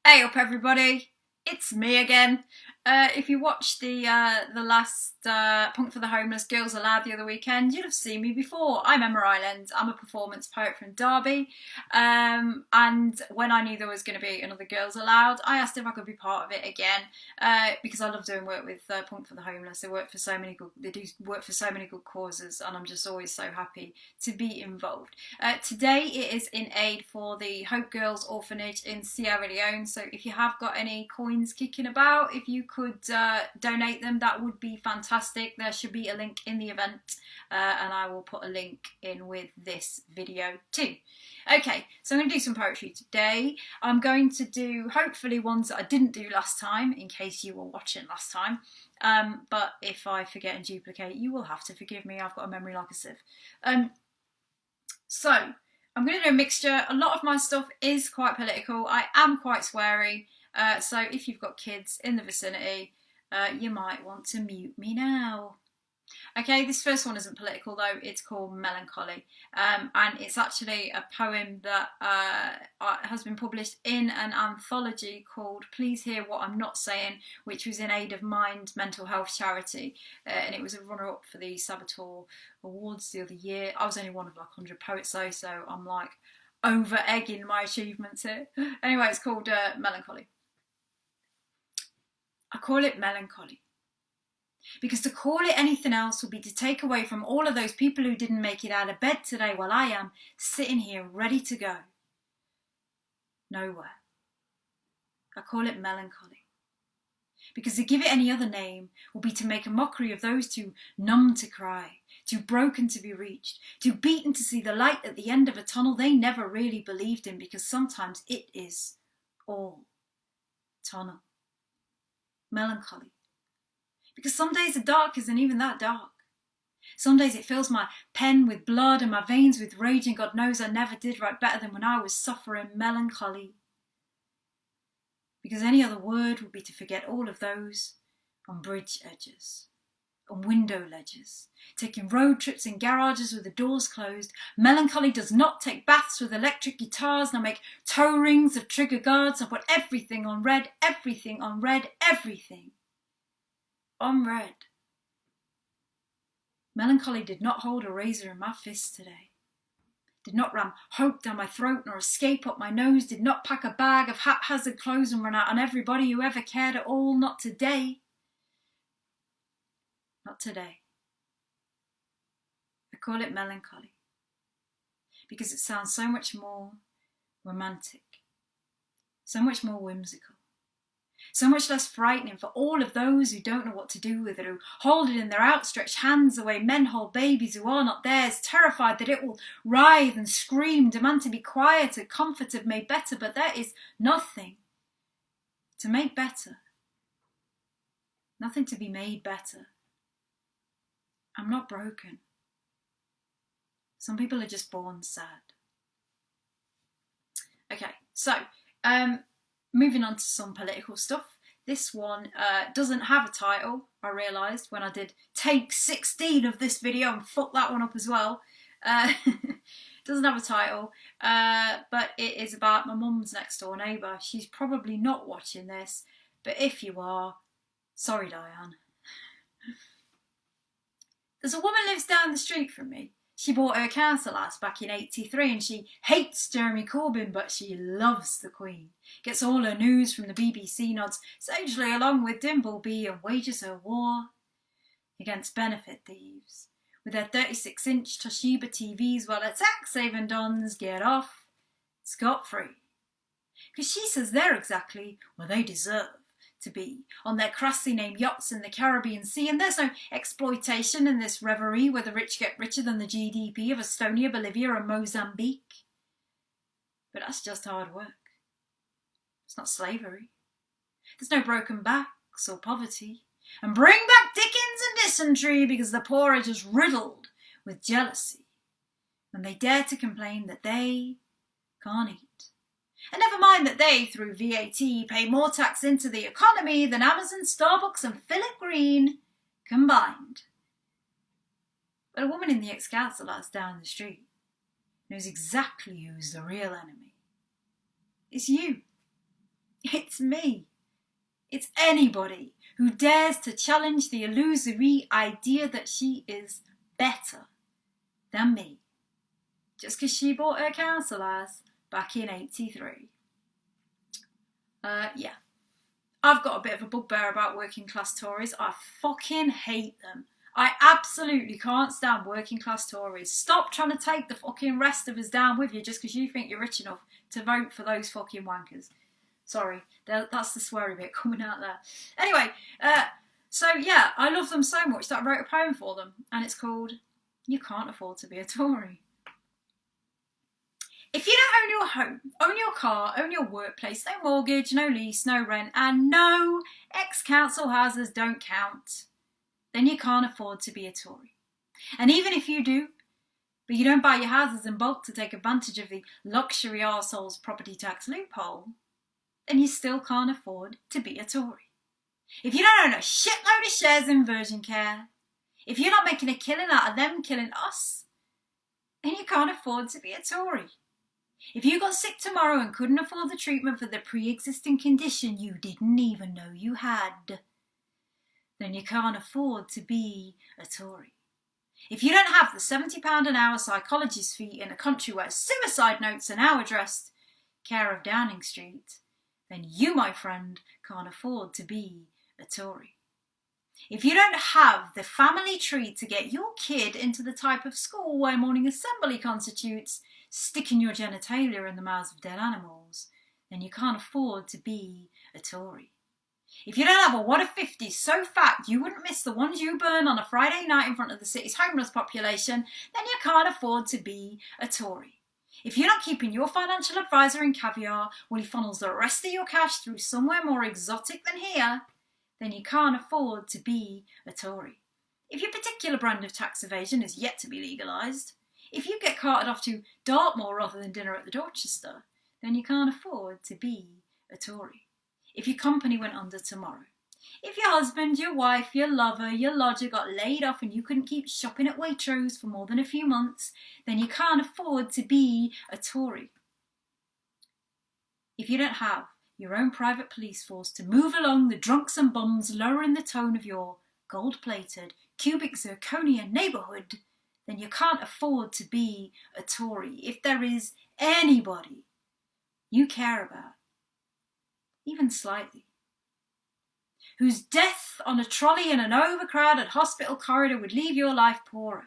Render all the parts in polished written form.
Hey up everybody, it's me again. If you watched the last Punk for the Homeless Girls Aloud the other weekend, you'll have seen me before. I'm Emma Island. I'm a performance poet from Derby, and when I knew there was going to be another Girls Aloud, I asked if I could be part of it again because I love doing work with Punk for the Homeless. They do work for so many good causes, and I'm just always so happy to be involved. Today it is in aid for the Hope Girls Orphanage in Sierra Leone. So if you have got any coins kicking about, if you could donate them, that would be fantastic. There should be a link in the event, and I will put a link in with this video too. Okay, so I'm going to do some poetry today. I'm going to do hopefully ones that I didn't do last time, in case you were watching last time. But if I forget and duplicate, you will have to forgive me. I've got a memory like a sieve. So I'm going to do a mixture. A lot of my stuff is quite political. I am quite sweary. So if you've got kids in the vicinity, you might want to mute me now. Okay, this first one isn't political though. It's called Melancholy, and it's actually a poem that has been published in an anthology called Please Hear What I'm Not Saying, which was in aid of Mind Mental Health Charity, and it was a runner-up for the Saboteur Awards the other year. I was only one of like 100 poets though, so I'm like over-egging my achievements here. Anyway, it's called Melancholy. I call it melancholy because to call it anything else would be to take away from all of those people who didn't make it out of bed today while I am sitting here ready to go. Nowhere. I call it melancholy because to give it any other name would be to make a mockery of those too numb to cry, too broken to be reached, too beaten to see the light at the end of a tunnel they never really believed in, because sometimes it is all tunnel. Melancholy. Because some days the dark isn't even that dark. Some days it fills my pen with blood and my veins with rage, and God knows I never did write better than when I was suffering melancholy. Because any other word would be to forget all of those on bridge edges, on window ledges, taking road trips in garages with the doors closed. Melancholy does not take baths with electric guitars, nor make toe rings of trigger guards, and put everything on red, everything on red, everything on red. Melancholy did not hold a razor in my fist today, did not ram hope down my throat nor escape up my nose, did not pack a bag of haphazard clothes and run out on everybody who ever cared at all. Not today. Not today. I call it melancholy because it sounds so much more romantic, so much more whimsical, so much less frightening for all of those who don't know what to do with it, who hold it in their outstretched hands the way men hold babies who are not theirs, terrified that it will writhe and scream, demand to be quieted, comforted, made better. But there is nothing to make better, nothing to be made better. I'm not broken. Some people are just born sad. Okay, so moving on to some political stuff. This one doesn't have a title, I realised when I did take 16 of this video and fucked that one up as well. Doesn't have a title, but it is about my mum's next door neighbour. She's probably not watching this, but if you are, sorry Diane. There's a woman lives down the street from me. She bought her council house back in '83 and she hates Jeremy Corbyn, but she loves the Queen. Gets all her news from the BBC, nods sagely along with Dimbleby, and wages her war against benefit thieves with their 36-inch Toshiba TVs, while her tax-saving dons get off scot-free. Because she says they're exactly where they deserve to be, on their crassly named yachts in the Caribbean Sea, and there's no exploitation in this reverie where the rich get richer than the GDP of Estonia, Bolivia and Mozambique. But that's just hard work. It's not slavery. There's no broken backs or poverty. And bring back Dickens and dysentery, because the poor are just riddled with jealousy when they dare to complain that they can't eat. And never mind that they, through VAT, pay more tax into the economy than Amazon, Starbucks and Philip Green combined. But a woman in the ex-council house down the street knows exactly who's the real enemy. It's you. It's me. It's anybody who dares to challenge the illusory idea that she is better than me, just because she bought her council house back in 83. Yeah. I've got a bit of a bugbear about working class Tories. I fucking hate them. I absolutely can't stand working class Tories. Stop trying to take the fucking rest of us down with you just because you think you're rich enough to vote for those fucking wankers. Sorry, that's the sweary bit coming out there. Anyway, so yeah, I love them so much that I wrote a poem for them, and it's called You Can't Afford to Be a Tory. If you don't own your home, own your car, own your workplace, no mortgage, no lease, no rent, and no ex-council houses don't count, then you can't afford to be a Tory. And even if you do, but you don't buy your houses in bulk to take advantage of the luxury arseholes property tax loophole, then you still can't afford to be a Tory. If you don't own a shitload of shares in Virgin Care, if you're not making a killing out of them killing us, then you can't afford to be a Tory. If you got sick tomorrow and couldn't afford the treatment for the pre-existing condition you didn't even know you had, then you can't afford to be a Tory. If you don't have the £70 an hour psychologist fee in a country where suicide notes are now addressed care of Downing Street, then you, my friend, can't afford to be a Tory. If you don't have the family tree to get your kid into the type of school where morning assembly constitutes sticking your genitalia in the mouths of dead animals, then you can't afford to be a Tory. If you don't have a wad of 50s so fat you wouldn't miss the ones you burn on a Friday night in front of the city's homeless population, then you can't afford to be a Tory. If you're not keeping your financial advisor in caviar while he funnels the rest of your cash through somewhere more exotic than here, then you can't afford to be a Tory. If your particular brand of tax evasion is yet to be legalised, if you get carted off to Dartmoor rather than dinner at the Dorchester, then you can't afford to be a Tory. If your company went under tomorrow, if your husband, your wife, your lover, your lodger got laid off and you couldn't keep shopping at Waitrose for more than a few months, then you can't afford to be a Tory. If you don't have your own private police force to move along the drunks and bums, lowering the tone of your gold-plated, cubic zirconia neighbourhood, then you can't afford to be a Tory. If there is anybody you care about, even slightly, whose death on a trolley in an overcrowded hospital corridor would leave your life poorer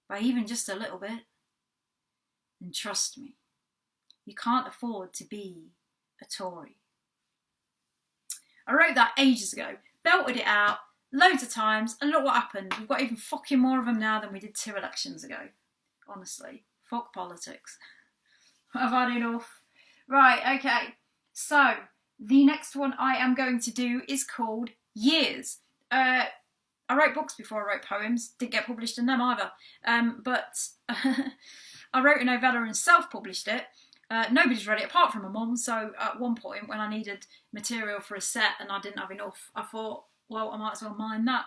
by even just a little bit, then trust me, you can't afford to be a Tory. I wrote that ages ago, belted it out loads of times, and look what happened. We've got even fucking more of them now than we did 2 elections ago. Honestly, fuck politics. I've had enough. Right, okay. So, the next one I am going to do is called Years. I wrote books before I wrote poems. Didn't get published in them either. But I wrote a novella and self-published it. Nobody's read it apart from my mum, so at one point when I needed material for a set and I didn't have enough, I thought, well, I might as well mine that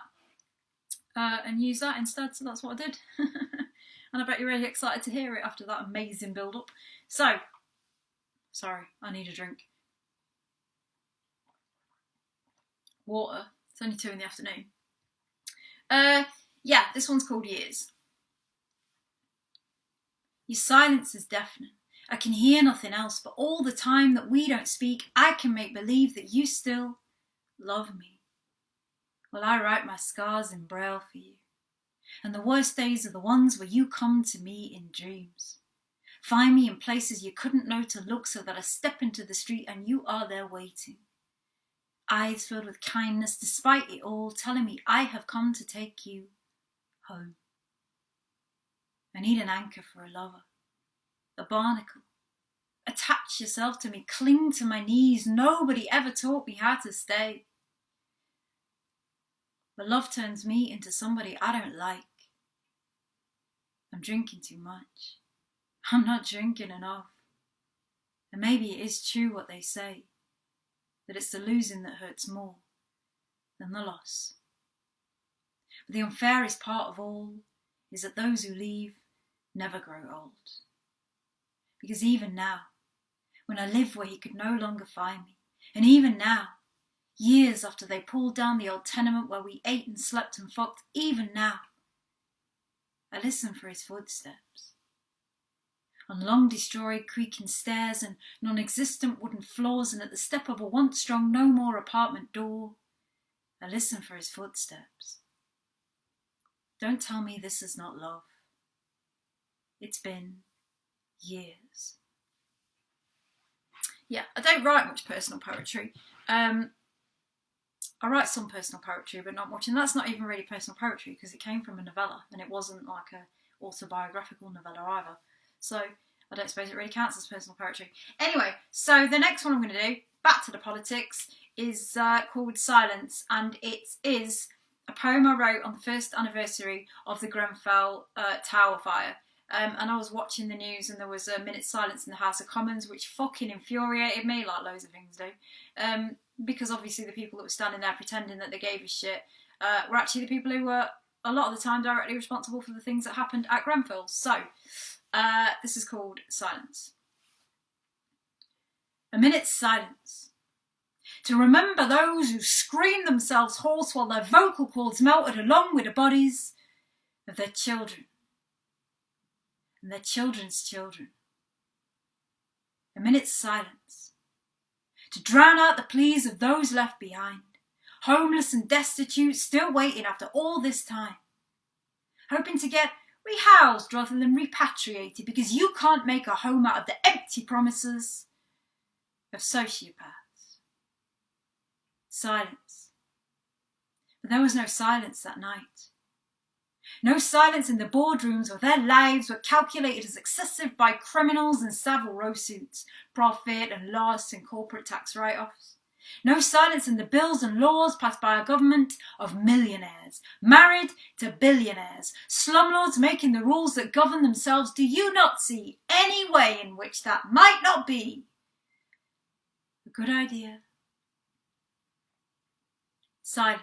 and use that instead, so that's what I did. And I bet you're really excited to hear it after that amazing build-up. So, sorry, I need a drink. Water. It's only 2 in the afternoon. Yeah, this one's called Years. Your silence is deafening. I can hear nothing else, but all the time that we don't speak, I can make believe that you still love me. Well, I write my scars in braille for you. And the worst days are the ones where you come to me in dreams. Find me in places you couldn't know to look, so that I step into the street and you are there waiting. Eyes filled with kindness despite it all, telling me I have come to take you home. I need an anchor for a lover. A barnacle. Attach yourself to me, cling to my knees. Nobody ever taught me how to stay. But love turns me into somebody I don't like. I'm drinking too much. I'm not drinking enough. And maybe it is true what they say, that it's the losing that hurts more than the loss. But the unfairest part of all is that those who leave never grow old. Because even now, when I lived where he could no longer find me. And even now, years after they pulled down the old tenement where we ate and slept and fucked, even now, I listen for his footsteps. On long destroyed creaking stairs and non-existent wooden floors, and at the step of a once strong no more apartment door, I listen for his footsteps. Don't tell me this is not love. It's been years. Yeah, I don't write much personal poetry. I write some personal poetry, but not much, and that's not even really personal poetry because it came from a novella, and it wasn't like a autobiographical novella either. So I don't suppose it really counts as personal poetry. Anyway, so the next one I'm going to do, back to the politics, is called Silence, and it is a poem I wrote on the first anniversary of the Grenfell Tower fire. And I was watching the news and there was a minute's silence in the House of Commons, which fucking infuriated me, like loads of things do. Because obviously the people that were standing there pretending that they gave a shit were actually the people who were, a lot of the time, directly responsible for the things that happened at Grenfell. So, this is called Silence. A minute's silence. To remember those who screamed themselves hoarse while their vocal cords melted along with the bodies of their children and their children's children. A minute's silence. To drown out the pleas of those left behind, homeless and destitute, still waiting after all this time, hoping to get rehoused rather than repatriated because you can't make a home out of the empty promises of sociopaths. Silence. But there was no silence that night. No silence in the boardrooms where their lives were calculated as excessive by criminals and Savile Row suits, profit and loss and corporate tax write-offs. No silence in the bills and laws passed by a government of millionaires, married to billionaires, slumlords making the rules that govern themselves. Do you not see any way in which that might not be a good idea? Silence.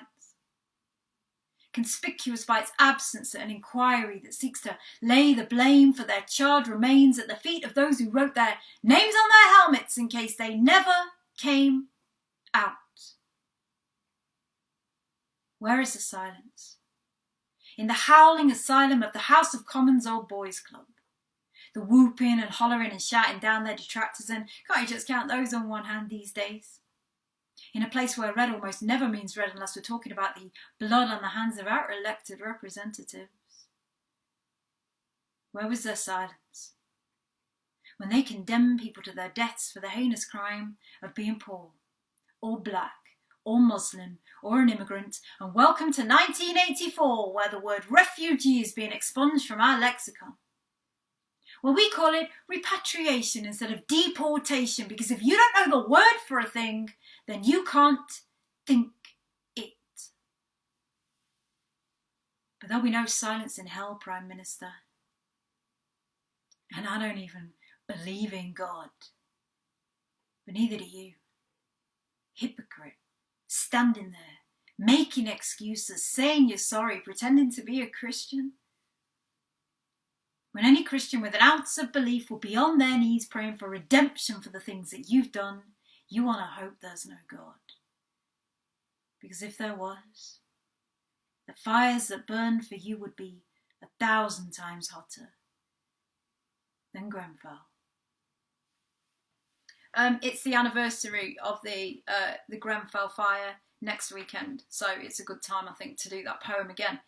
Conspicuous by its absence at an inquiry that seeks to lay the blame for their charred remains at the feet of those who wrote their names on their helmets in case they never came out. Where is the silence? In the howling asylum of the House of Commons Old Boys Club. The whooping and hollering and shouting down their detractors, and can't you just count those on one hand these days? In a place where red almost never means red unless we're talking about the blood on the hands of our elected representatives. Where was their silence? When they condemn people to their deaths for the heinous crime of being poor, or black, or Muslim, or an immigrant, and welcome to 1984, where the word refugee is being expunged from our lexicon. Well, we call it repatriation instead of deportation, because if you don't know the word for a thing, then you can't think it. But there'll be no silence in hell, Prime Minister. And I don't even believe in God. But neither do you. Hypocrite, standing there, making excuses, saying you're sorry, pretending to be a Christian. When any Christian with an ounce of belief will be on their knees praying for redemption for the things that you've done, you want to hope there's no God. Because if there was, the fires that burned for you would be 1,000 times hotter than Grenfell. It's the anniversary of the Grenfell fire next weekend, so it's a good time, I think, to do that poem again.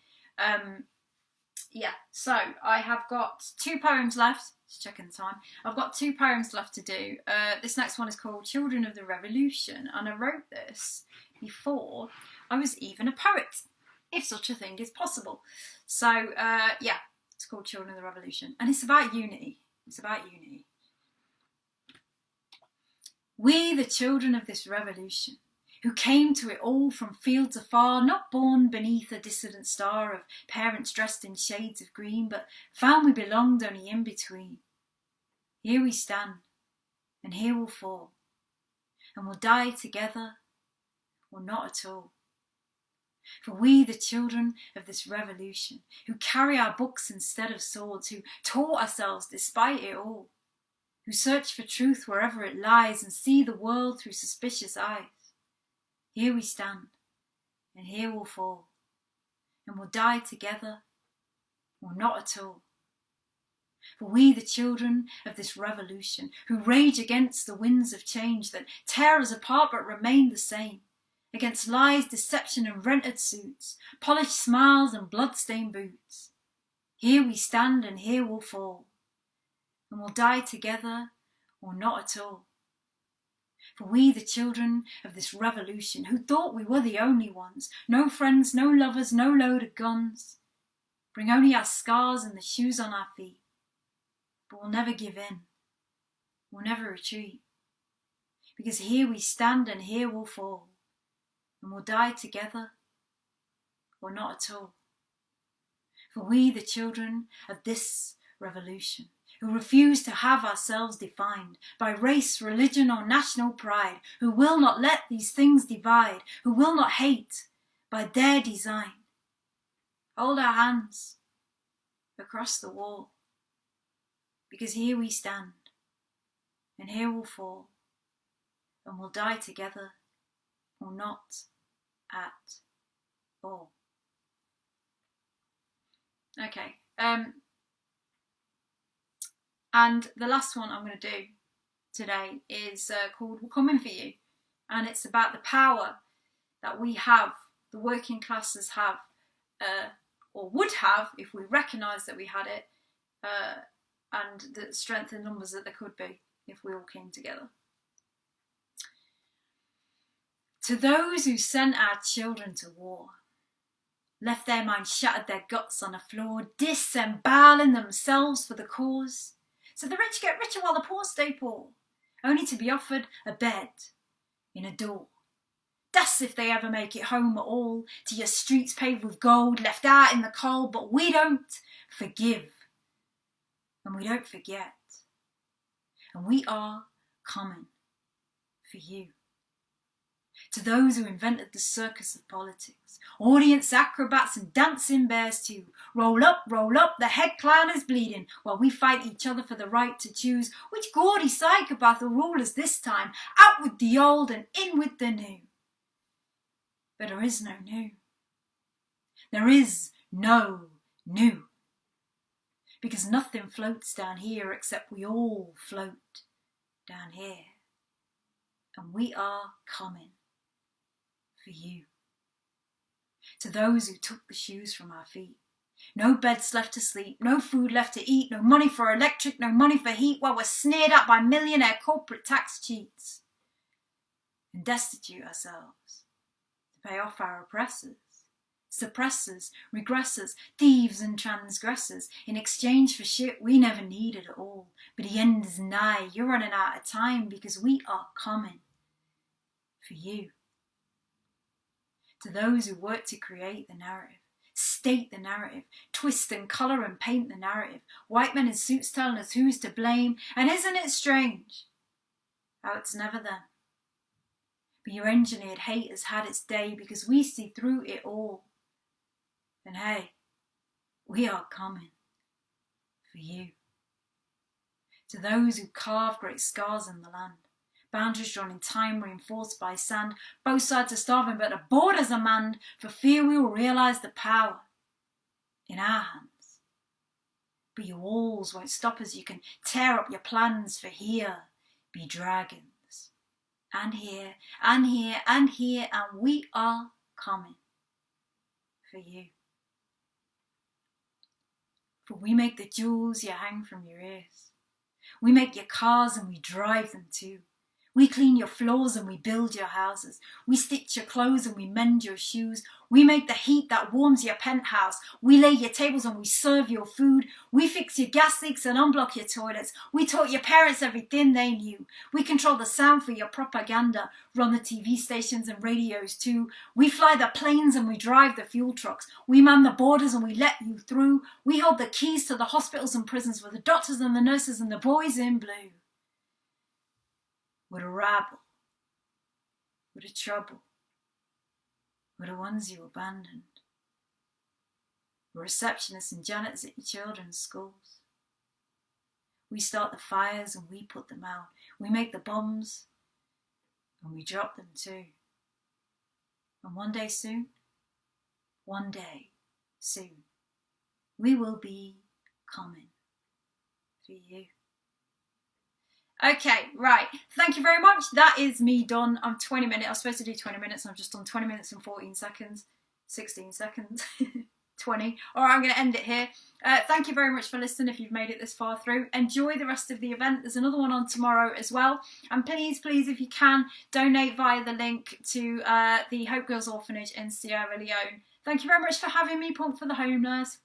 Yeah, so I have got 2 poems left. Just checking the time. I've got 2 poems left to do. This next one is called Children of the Revolution, and I wrote this before I was even a poet, if such a thing is possible. So, yeah, it's called Children of the Revolution, and it's about unity. It's about unity. We, the children of this revolution, who came to it all from fields afar, not born beneath a dissident star of parents dressed in shades of green, but found we belonged only in between. Here we stand, and here we'll fall, and we'll die together, or not at all. For we, the children of this revolution, who carry our books instead of swords, who taught ourselves despite it all, who search for truth wherever it lies and see the world through suspicious eyes. Here we stand, and here we'll fall, and we'll die together, or not at all. For we, the children of this revolution, who rage against the winds of change that tear us apart but remain the same, against lies, deception and rented suits, polished smiles and blood-stained boots. Here we stand and here we'll fall, and we'll die together or not at all. For we, the children of this revolution, who thought we were the only ones, no friends, no lovers, no loaded guns, bring only our scars and the shoes on our feet. But we'll never give in, we'll never retreat, because here we stand and here we'll fall, and we'll die together or not at all. For we, the children of this revolution, who refuse to have ourselves defined by race, religion or national pride, who will not let these things divide, who will not hate by their design, hold our hands across the wall, because here we stand and here we'll fall, and we'll die together or not at all. Okay, and the last one I'm going to do today is called We're Coming For You, and it's about the power that we have, the working classes have, or would have if we recognised that we had it, and the strength in numbers that there could be if we all came together. To those who sent our children to war, left their minds shattered, their guts on the floor, disemboweling themselves for the cause, so the rich get richer while the poor stay poor, only to be offered a bed in a door. That's if they ever make it home at all, to your streets paved with gold, left out in the cold. But we don't forgive, and we don't forget, and we are coming for you. To those who invented the circus of politics, audience acrobats and dancing bears too, roll up, the head clown is bleeding, while we fight each other for the right to choose which gaudy psychopath will rule us this time, out with the old and in with the new. But there is no new. There is no new. Because nothing floats down here except we all float down here. And we are coming for you. To those who took the shoes from our feet, no beds left to sleep, no food left to eat, no money for electric, no money for heat, while we're sneered at by millionaire corporate tax cheats and destitute ourselves to pay off our oppressors, suppressors, regressors, thieves and transgressors, in exchange for shit we never needed at all. But the end is nigh, you're running out of time, because we are coming for you. To those who work to create the narrative, state the narrative, twist and colour and paint the narrative, white men in suits telling us who's to blame, and isn't it strange how it's never them? But your engineered hate has had its day, because we see through it all. And hey, we are coming for you. To those who carve great scars in the land, boundaries drawn in time, reinforced by sand, both sides are starving, but the borders are manned, for fear we will realise the power in our hands. But your walls won't stop us, you can tear up your plans, for here be dragons, and here, and here, and here, and we are coming for you. For we make the jewels you hang from your ears. We make your cars and we drive them too. We clean your floors and we build your houses. We stitch your clothes and we mend your shoes. We make the heat that warms your penthouse. We lay your tables and we serve your food. We fix your gas leaks and unblock your toilets. We taught your parents everything they knew. We control the sound for your propaganda, run the TV stations and radios too. We fly the planes and we drive the fuel trucks. We man the borders and we let you through. We hold the keys to the hospitals and prisons for the doctors and the nurses and the boys in blue. We're the rabble, we're the trouble, we're the ones you abandoned. We're receptionists and janitors at your children's schools. We start the fires and we put them out. We make the bombs and we drop them too. And one day soon, we will be coming for you. Okay, right. Thank you very much. That is me done. I'm 20 minutes. I was supposed to do 20 minutes. I'm just on 20 minutes and 14 seconds. 16 seconds. 20. All right, I'm going to end it here. Thank you very much for listening if you've made it this far through. Enjoy the rest of the event. There's another one on tomorrow as well. And please, if you can, donate via the link to the Hope Girls Orphanage in Sierra Leone. Thank you very much for having me, Punk for the Homeless.